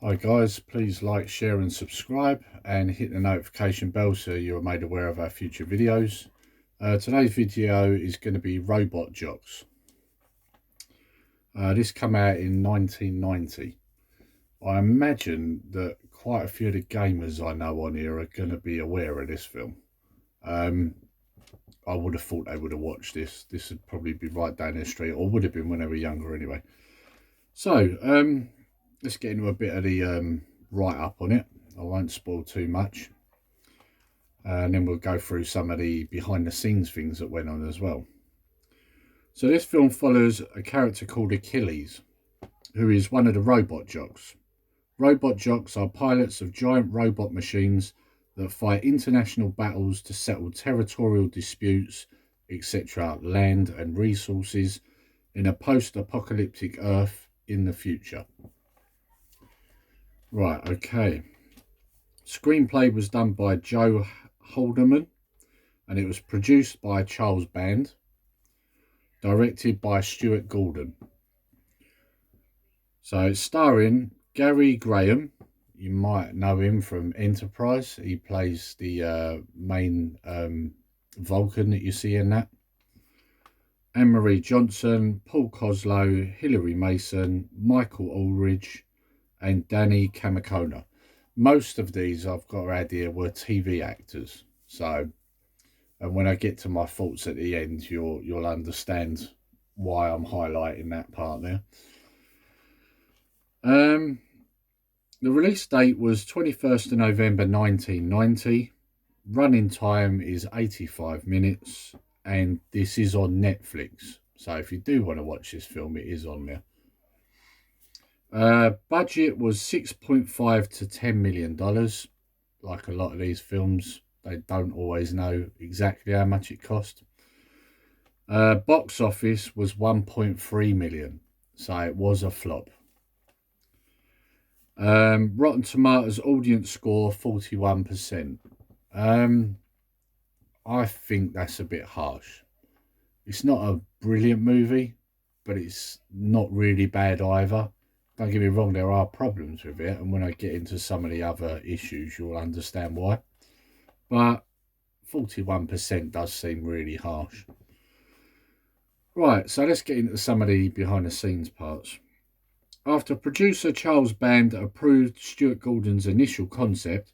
Hi guys, please like, share and subscribe and hit the notification bell so you're made aware of our future videos. Today's video is going to be Robot Jox. This came out in 1990. I imagine that quite a few of the gamers I know on here are going to be aware of this film. I would have thought they would have watched this. This would probably be right down their street, or would have been when they were younger anyway. So, let's get into a bit of the write-up on it. I won't spoil too much. And then we'll go through some of the behind-the-scenes things that went on as well. So this film follows a character called Achilles, who is one of the robot jocks. Robot jocks are pilots of giant robot machines that fight international battles to settle territorial disputes, etc., land and resources in a post-apocalyptic Earth in the future. Right, okay. Screenplay was done by Joe Haldeman and it was produced by Charles Band, directed by Stuart Gordon. So it's starring Gary Graham. You might know him from Enterprise. He plays the main Vulcan that you see in that. Anne-Marie Johnson, Paul Koslow, Hilary Mason, Michael Ulrich, and Danny Kamekona. Most of these, I've got an idea, were TV actors. So, and when I get to my thoughts at the end, you'll understand why I'm highlighting that part there. The release date was 21st of November 1990. Running time is 85 minutes, and this is on Netflix. So if you do want to watch this film, it is on there. Budget was $6.5 to $10 million. Like a lot of these films, they don't always know exactly how much it cost. Box office was 1.3 million, so it was a flop. Rotten Tomatoes audience score 41%. I think that's a bit harsh. It's not a brilliant movie, but it's not really bad either. Don't get me wrong, there are problems with it, and when I get into some of the other issues, you'll understand why. But 41% does seem really harsh. Right, so let's get into some of the behind the scenes parts. After producer Charles Band approved Stuart Gordon's initial concept,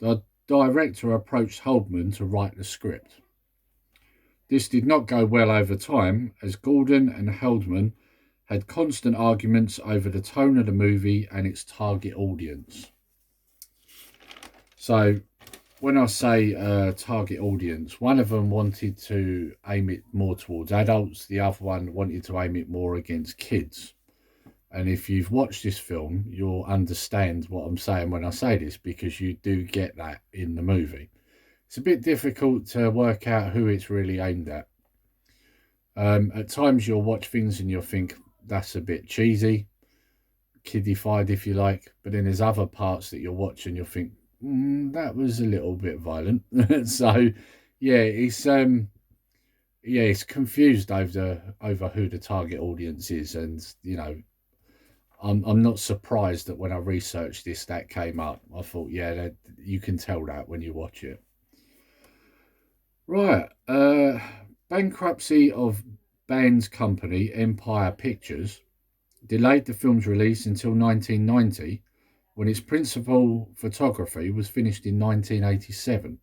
the director approached Haldeman to write the script. This did not go well over time, as Gordon and Haldeman had constant arguments over the tone of the movie and its target audience. So, when I say target audience, one of them wanted to aim it more towards adults, the other one wanted to aim it more against kids. And if you've watched this film, you'll understand what I'm saying when I say this, because you do get that in the movie. It's a bit difficult to work out who it's really aimed at. At times you'll watch things and you'll think that's a bit cheesy, kiddified if you like, but then there's other parts that you'll watch and you'll think that was a little bit violent. So it's confused over who the target audience is, and I'm not surprised that when I researched this, that came up. I thought, you can tell that when you watch it. Right. Bankruptcy of Band's company, Empire Pictures, delayed the film's release until 1990, when its principal photography was finished in 1987.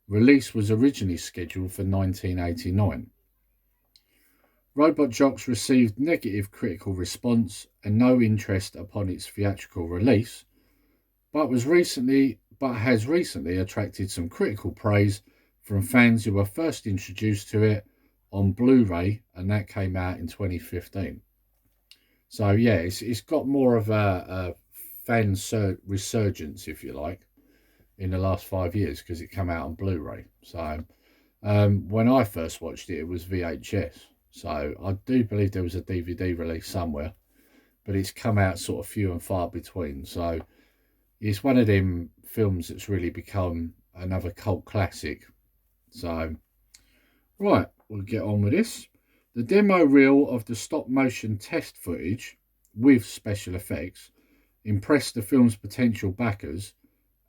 Release was originally scheduled for 1989. Robot Jox received negative critical response and no interest upon its theatrical release, but has recently attracted some critical praise from fans who were first introduced to it on Blu-ray, and that came out in 2015. So yeah, it's got more of a fan resurgence, if you like, in the last 5 years because it came out on Blu-ray. So when I first watched it, it was VHS. So I do believe there was a DVD release somewhere, but it's come out sort of few and far between. So it's one of them films that's really become another cult classic. So, right, we'll get on with this. The demo reel of the stop motion test footage with special effects impressed the film's potential backers,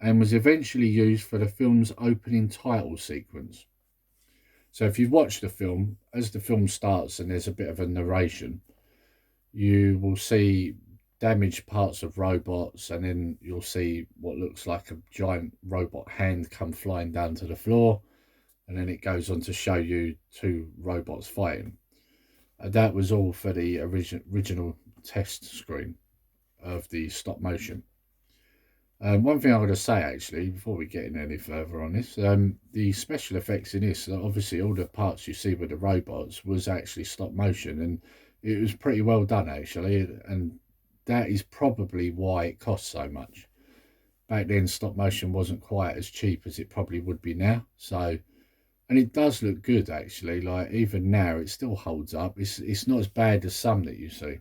and was eventually used for the film's opening title sequence. So if you watch the film, as the film starts and there's a bit of a narration, you will see damaged parts of robots, and then you'll see what looks like a giant robot hand come flying down to the floor, and then it goes on to show you two robots fighting. That was all for the original test screen of the stop motion. One thing I got to say, actually, before we get in any further on this, the special effects in this, obviously all the parts you see with the robots was actually stop motion, and it was pretty well done, actually, and that is probably why it cost so much. Back then, stop motion wasn't quite as cheap as it probably would be now, so, and it does look good, actually, like, even now, it still holds up. It's not as bad as some that you see.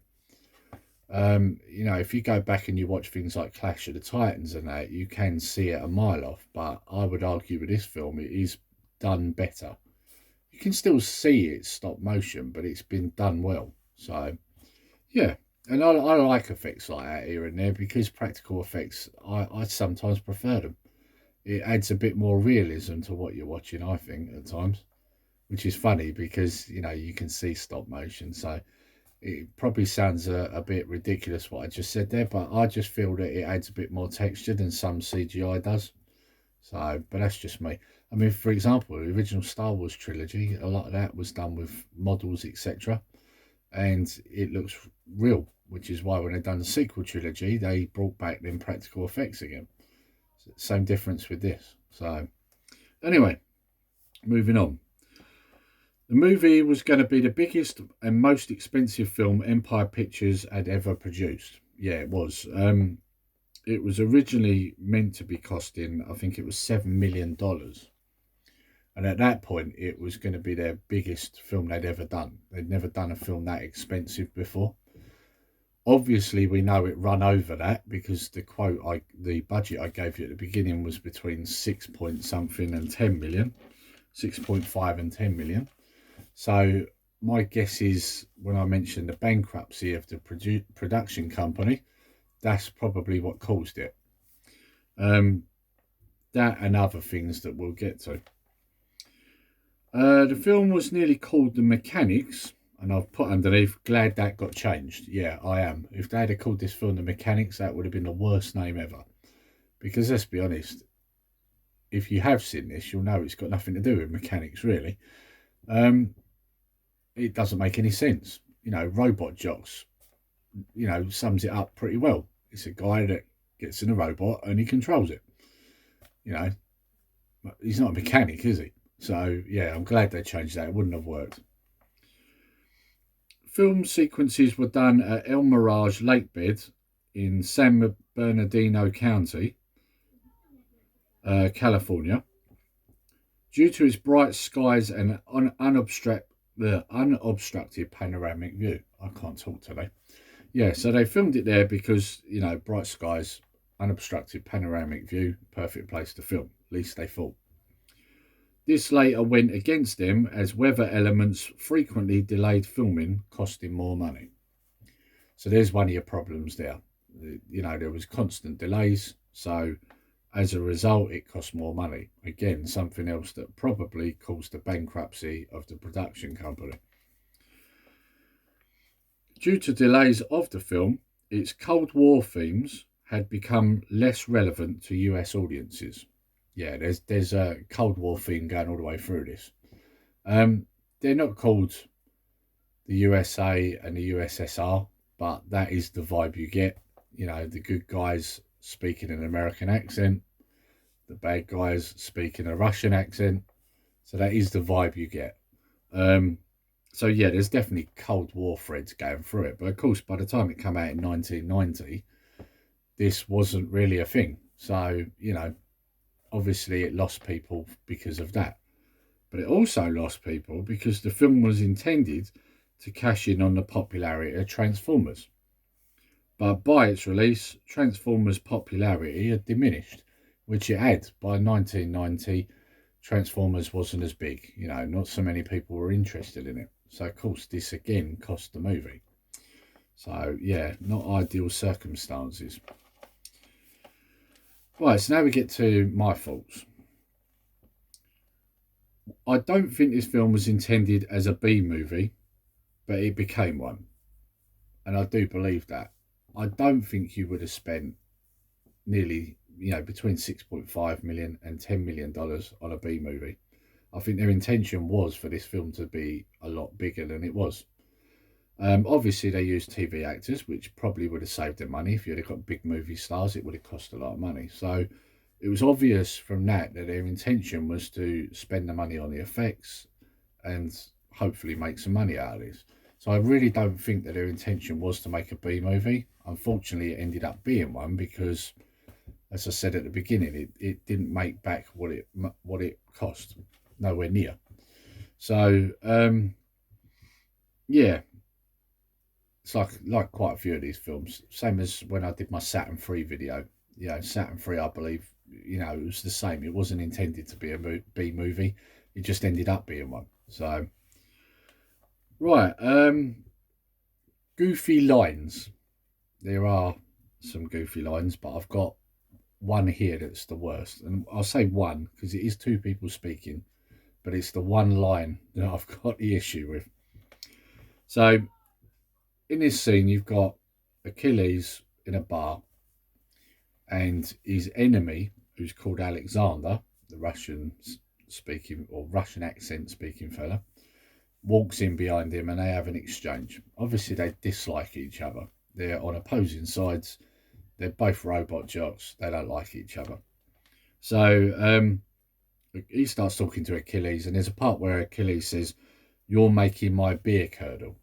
You know, if you go back and you watch things like Clash of the Titans and that, you can see it a mile off. But I would argue with this film, it is done better. You can still see it stop motion, but it's been done well. So, yeah. And I like effects like that here and there, because practical effects, I sometimes prefer them. It adds a bit more realism to what you're watching, I think, at times. Which is funny because, you know, you can see stop motion. So it probably sounds a bit ridiculous what I just said there, but I just feel that it adds a bit more texture than some CGI does. So, but that's just me. I mean, for example, the original Star Wars trilogy, a lot of that was done with models, etc. And it looks real, which is why when they've done the sequel trilogy, they brought back them practical effects again. Same difference with this. So, anyway, moving on. The movie was going to be the biggest and most expensive film Empire Pictures had ever produced. Yeah, it was. It was originally meant to be costing, I think it was $7 million. And at that point, it was going to be their biggest film they'd ever done. They'd never done a film that expensive before. Obviously, we know it run over that because the budget I gave you at the beginning was between 6 point something and 10 million, 6.5 and 10 million. So my guess is when I mentioned the bankruptcy of the production company, that's probably what caused it. That and other things that we'll get to. The film was nearly called The Mechanics, and I've put underneath, glad that got changed. Yeah, I am. If they had called this film The Mechanics, that would have been the worst name ever. Because let's be honest, if you have seen this, you'll know it's got nothing to do with mechanics, really. It doesn't make any sense. You know, Robot Jocks, you know, sums it up pretty well. It's a guy that gets in a robot and he controls it. You know, he's not a mechanic, is he? So, yeah, I'm glad they changed that. It wouldn't have worked. Film sequences were done at El Mirage Lake Bed in San Bernardino County, California. Due to its bright skies and unobstructed panoramic view. I can't talk today. Yeah, so they filmed it there because, you know, bright skies, unobstructed panoramic view, perfect place to film, at least they thought. This later went against them as weather elements frequently delayed filming, costing more money. So there's one of your problems there. You know, there was constant delays, so as a result, it cost more money. Again, something else that probably caused the bankruptcy of the production company. Due to delays of the film, its Cold War themes had become less relevant to US audiences. Yeah, there's a Cold War theme going all the way through this. They're not called the USA and the USSR, but that is the vibe you get. You know, the good guys speaking an American accent, the bad guys speaking a Russian accent. So that is the vibe you get. So yeah, there's definitely Cold War threads going through it. But of course, by the time it came out in 1990, this wasn't really a thing. So, you know, obviously it lost people because of that. But it also lost people because the film was intended to cash in on the popularity of Transformers. But by its release, Transformers' popularity had diminished, which it had. By 1990, Transformers wasn't as big. You know, not so many people were interested in it. So, of course, this again cost the movie. So, yeah, not ideal circumstances. Right, so now we get to my thoughts. I don't think this film was intended as a B movie, but it became one. And I do believe that. I don't think you would have spent nearly, between 6.5 million and $10 million on a B movie. I think their intention was for this film to be a lot bigger than it was. Obviously, they used TV actors, which probably would have saved them money. If you'd have got big movie stars, it would have cost a lot of money. So it was obvious from that their intention was to spend the money on the effects and hopefully make some money out of this. So I really don't think that their intention was to make a B movie. Unfortunately, it ended up being one because, as I said at the beginning, it didn't make back what it cost, nowhere near. So yeah, it's like quite a few of these films. Same as when I did my Saturn 3 video. Saturn 3, I believe, it was the same. It wasn't intended to be a B movie. It just ended up being one. So, right, goofy lines. There are some goofy lines, but I've got one here that's the worst. And I'll say one because it is two people speaking, but it's the one line that I've got the issue with. So, in this scene, you've got Achilles in a bar, and his enemy, who's called Alexander, the Russian speaking or Russian accent speaking fella, walks in behind him and they have an exchange. Obviously, they dislike each other. They're on opposing sides. They're both robot jocks. They don't like each other. So he starts talking to Achilles, and there's a part where Achilles says, "You're making my beer curdle."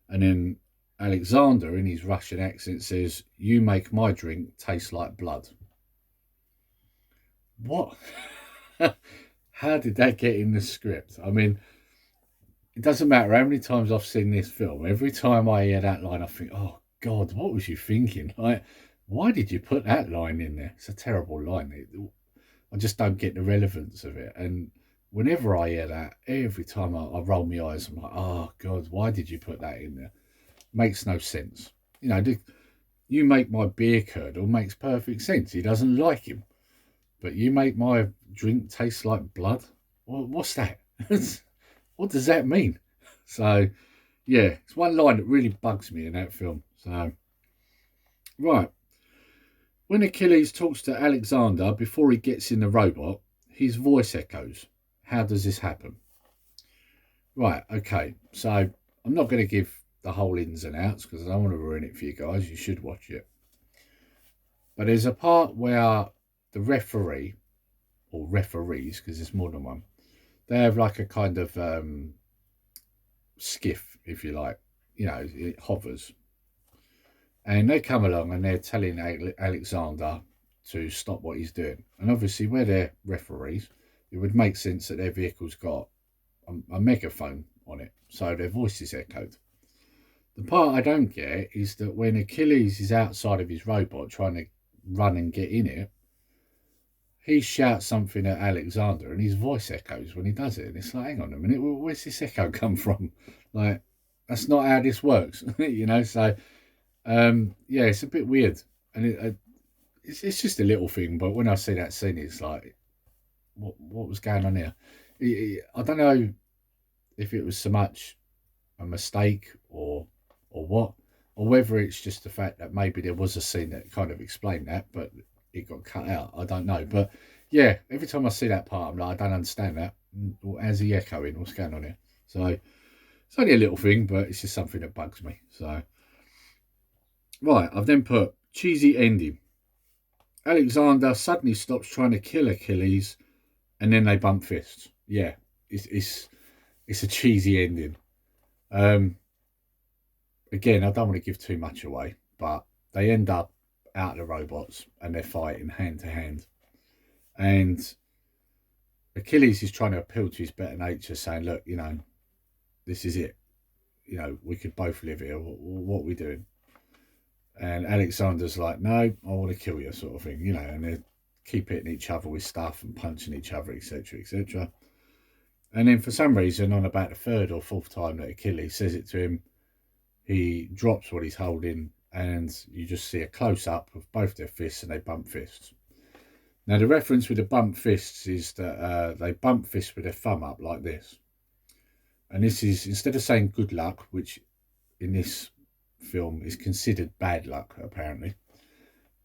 And then Alexander, in his Russian accent, says, "You make my drink taste like blood." What? How did that get in the script? I mean, it doesn't matter how many times I've seen this film. Every time I hear that line, I think, "Oh God, what was you thinking? Like, why did you put that line in there?" It's a terrible line. I just don't get the relevance of it. And whenever I hear that, every time I roll my eyes, I'm like, "Oh God, why did you put that in there?" Makes no sense. You make my beer curdle makes perfect sense. He doesn't like him. But you make my drink taste like blood? What's that? What does that mean? So, yeah, it's one line that really bugs me in that film. So, right. When Achilles talks to Alexander before he gets in the robot, his voice echoes. How does this happen? Right, okay. So, I'm not going to give the whole ins and outs because I don't want to ruin it for you guys. You should watch it. But there's a part where the referee, or referees, because there's more than one, they have like a kind of skiff, if you like. It hovers. And they come along and they're telling Alexander to stop what he's doing. And obviously, where they're referees, it would make sense that their vehicle's got a megaphone on it, so their voice is echoed. The part I don't get is that when Achilles is outside of his robot trying to run and get in it, he shouts something at Alexander and his voice echoes when he does it. And it's like, hang on a minute, where's this echo come from? Like, that's not how this works, So, yeah, it's a bit weird. And it's just a little thing, but when I see that scene, it's like, what was going on here? I don't know if it was so much a mistake or what, or whether it's just the fact that maybe there was a scene that kind of explained that, but it got cut out. I don't know, but yeah, every time I see that part, I'm like, I don't understand that. How's he echoing? What's going on here? So it's only a little thing, but it's just something that bugs me. So right, I've then put cheesy ending. Alexander suddenly stops trying to kill Achilles, and then they bump fists. Yeah, it's a cheesy ending. Again, I don't want to give too much away, but they end up out of the robots and they're fighting hand to hand. And Achilles is trying to appeal to his better nature, saying, "Look, this is it. We could both live here. What are we doing?" And Alexander's like, "No, I want to kill you," sort of thing, and they keep hitting each other with stuff and punching each other, etc., etc. And then for some reason, on about the third or fourth time that Achilles says it to him, he drops what he's holding, and you just see a close up of both their fists, and they bump fists. Now, the reference with the bump fists is that they bump fists with their thumb up like this. And this is, instead of saying good luck, which in this film is considered bad luck, apparently,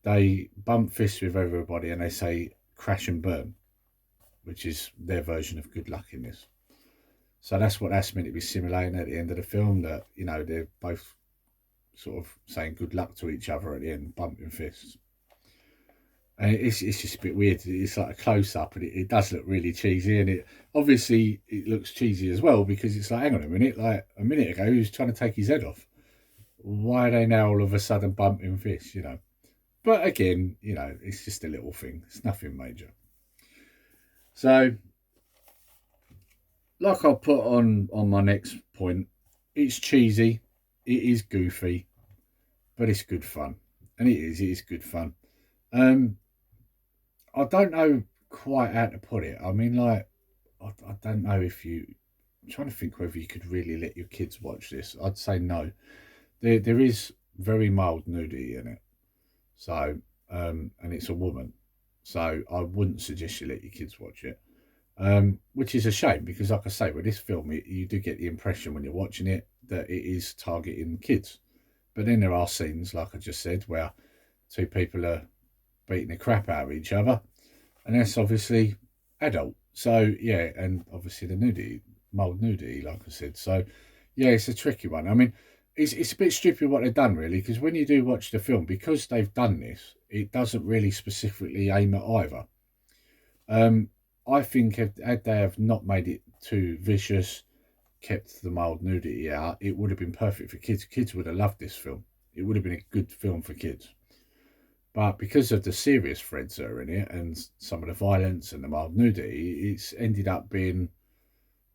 they bump fists with everybody and they say crash and burn, which is their version of good luck in this. So that's what that's meant to be simulating at the end of the film, that, you know, they're both sort of saying good luck to each other at the end, bumping fists. And it's just a bit weird. It's like a close up, and it does look really cheesy. And it obviously it looks cheesy as well, because it's like, hang on a minute, like a minute ago he was trying to take his head off. Why are they now all of a sudden bumping fists? You know. But again, you know, it's just a little thing. It's nothing major. So, like I'll put on my next point, it's cheesy, it is goofy, but it's good fun, and it is good fun. I don't know quite how to put it. I mean, like, I don't know if you. I'm trying to think whether you could really let your kids watch this. I'd say no. There is very mild nudity in it, so and it's a woman, so I wouldn't suggest you let your kids watch it. Which is a shame, because, like I say, with this film, you do get the impression when you're watching it that it is targeting kids. But then there are scenes, like I just said, where two people are beating the crap out of each other, and that's obviously adult. So yeah, and obviously the nudity, mild nudity, like I said. So yeah, it's a tricky one. I mean, it's a bit stupid what they've done, really, because when you do watch the film, because they've done this, it doesn't really specifically aim at either. I think had they have not made it too vicious, kept the mild nudity out, it would have been perfect for kids. Kids would have loved this film. It would have been a good film for kids. But because of the serious threads that are in it and some of the violence and the mild nudity, it's ended up being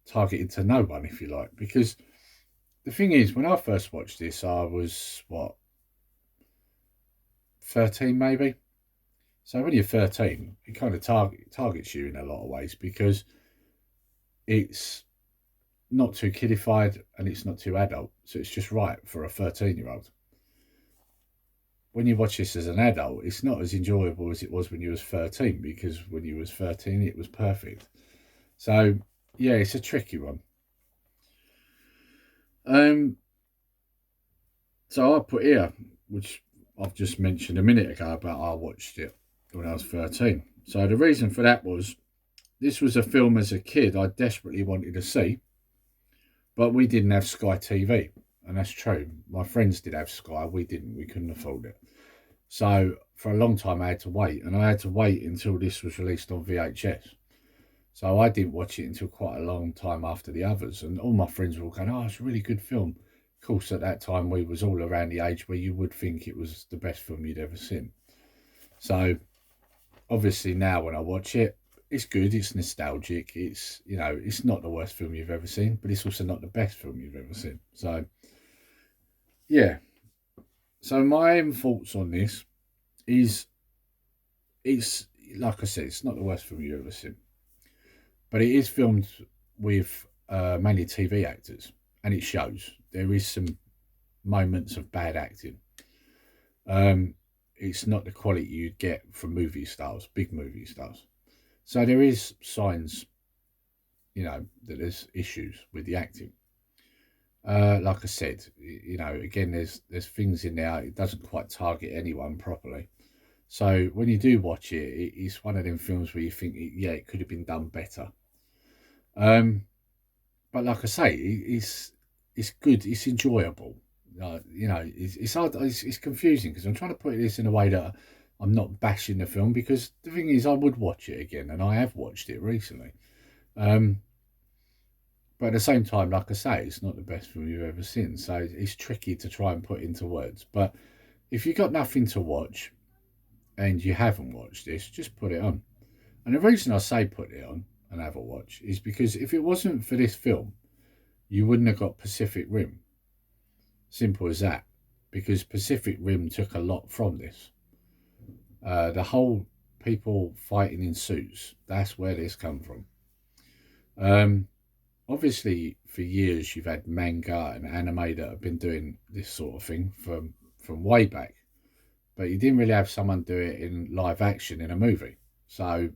targeted to no one, if you like. Because the thing is, when I first watched this, I was, what, 13 maybe? So when you're 13, it kind of targets you in a lot of ways, because it's not too kidified and it's not too adult. So it's just right for a 13-year-old. When you watch this as an adult, it's not as enjoyable as it was when you was 13, because when you was 13, it was perfect. So yeah, it's a tricky one. So I put here, which I've just mentioned a minute ago, about I watched it when I was 13. So the reason for that was, this was a film as a kid I desperately wanted to see, but we didn't have Sky TV. And that's true. My friends did have Sky. We didn't. We couldn't afford it. So for a long time, I had to wait. And I had to wait until this was released on VHS. So I didn't watch it until quite a long time after the others. And all my friends were all going, oh, it's a really good film. Of course, at that time, we was all around the age where you would think it was the best film you'd ever seen. So obviously now when I watch it, it's good, it's nostalgic, it's, you know, it's not the worst film you've ever seen, but it's also not the best film you've ever seen. So yeah, so my own thoughts on this is, it's, like I said, it's not the worst film you've ever seen, but it is filmed with mainly TV actors, and it shows. There is some moments of bad acting. It's not the quality you'd get from movie stars, big movie stars. So there is signs, you know, that there's issues with the acting. Like I said, you know, again, there's things in there. It doesn't quite target anyone properly. So when you do watch it, it's one of them films where you think, yeah, it could have been done better. But like I say, it's good. It's enjoyable. You know, it's hard. It's confusing, because I'm trying to put this in a way that I'm not bashing the film, because the thing is, I would watch it again, and I have watched it recently. But at the same time, like I say, it's not the best film you've ever seen. So it's tricky to try and put into words. But if you've got nothing to watch and you haven't watched this, just put it on. And the reason I say put it on and have a watch is because if it wasn't for this film, you wouldn't have got Pacific Rim. Simple as that. Because Pacific Rim took a lot from this. The whole people fighting in suits, that's where this come from. Obviously, for years you've had manga and anime that have been doing this sort of thing from way back, but you didn't really have someone do it in live action in a movie. So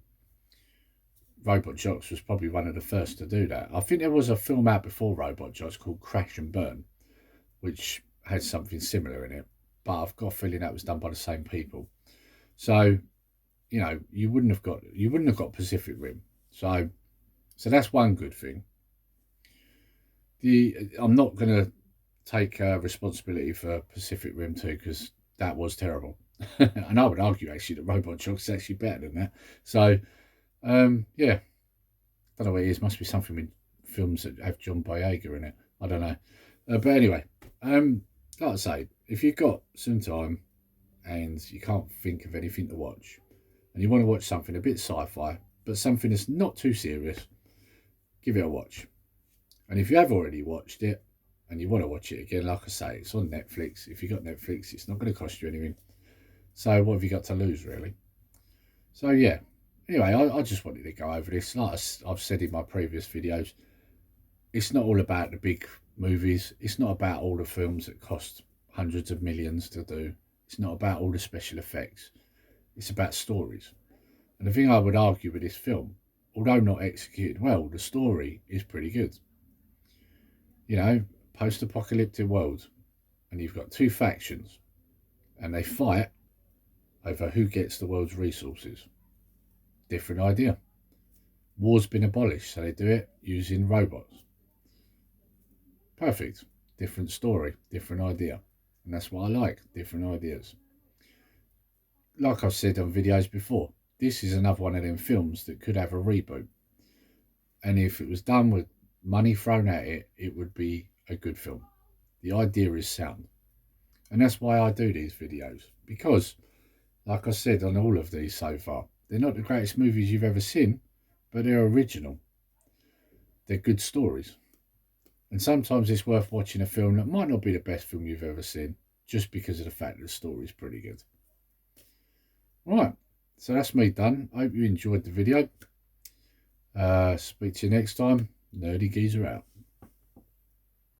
Robot Jox was probably one of the first to do that. I think there was a film out before Robot Jox called Crash and Burn, which had something similar in it. But I've got a feeling that was done by the same people. So, you know, you wouldn't have got Pacific Rim. So that's one good thing. I'm not going to take responsibility for Pacific Rim 2 because that was terrible. And I would argue actually that Robot Jox is actually better than that. So, yeah, don't know what it is. Must be something with films that have John Boyega in it. I don't know. But anyway, like I say, if you've got some time and you can't think of anything to watch, and you want to watch something a bit sci-fi, but something that's not too serious, give it a watch. And if you have already watched it and you want to watch it again, like I say, it's on Netflix. If you've got Netflix, it's not going to cost you anything. So what have you got to lose, really? So yeah. Anyway, I just wanted to go over this. Like I've said in my previous videos, it's not all about the big movies. It's not about all the films that cost hundreds of millions to do. It's not about all the special effects. It's about stories. And the thing I would argue with this film, although not executed well, the story is pretty good. You know, post-apocalyptic world, and you've got two factions, and they fight over who gets the world's resources. Different idea. War's been abolished, so they do it using robots. Perfect. Different story, different idea. And that's what I like, different ideas. Like I've said on videos before, this is another one of them films that could have a reboot. And if it was done with money thrown at it, it would be a good film. The idea is sound. And that's why I do these videos. Because, like I said on all of these so far, they're not the greatest movies you've ever seen, but they're original. They're good stories. And sometimes it's worth watching a film that might not be the best film you've ever seen, just because of the fact that the story's pretty good. Right, so that's me done. I hope you enjoyed the video. Speak to you next time. Nerdy Geezer out.